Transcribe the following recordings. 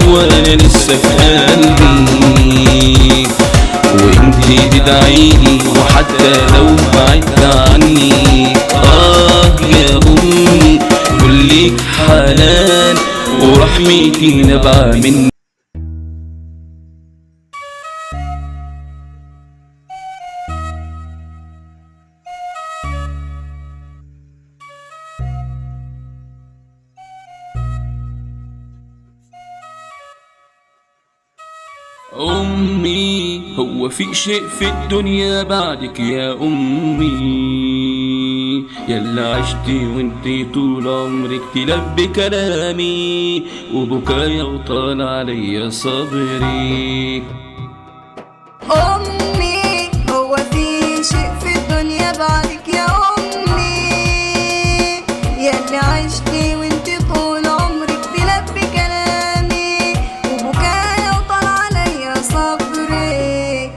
وانا لسه في قلبي، وانتي تدعيلي وحتى لو بعدت عني. يا امي كلك حنان ورحمتي نبع مني. أمي هو في شيء في الدنيا بعدك يا أمي، يلا عشتي وانتي طول عمرك تلبي كلامي، وبكايا وطال عليا صبري. أمي هو في شيء في الدنيا بعدك يا أمي، يلي عشتي وانتي طول عمرك تلبي كلامي، وبكايا وطال عليا صبري.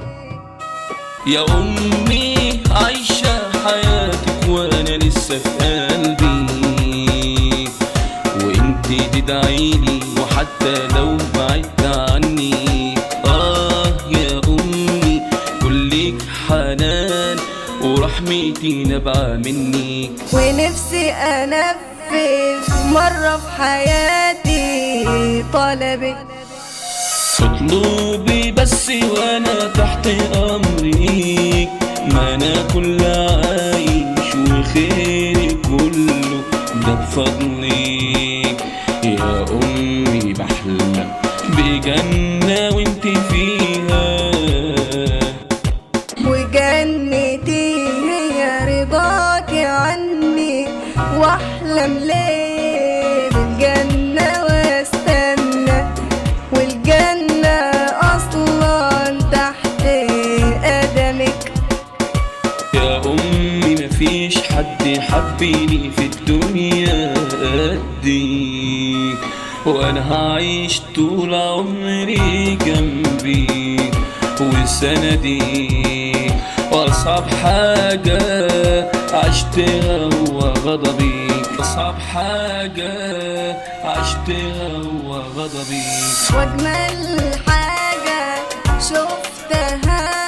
يا أمي عايشة حياتك وأنا لسه في قلبي، وانتي تدعيلي وحتى لو بعدت عني. يا أمي كلك حنان ورحمتي نبع مني. ونفسي أنفذ مرة في حياتي طلبك، اطلبي بس وانا تحت امرك، ما انا كل عايش وخيري كله ده بفضلك. يا امي بحلم بجنة وانت فيها، وجنتي هي رضاكي عني، واحلم ليه بالجنة واستنى، والجنة اصلا تحت قدمك. يا امي مفيش حد حبيني في الدنيا قدك، وانا هعيش طول عمري جنبي وسندي، واصعب حاجة عشتها هو غضبك، اصعب حاجة عشتها هو غضبك. واجمل حاجة شفتها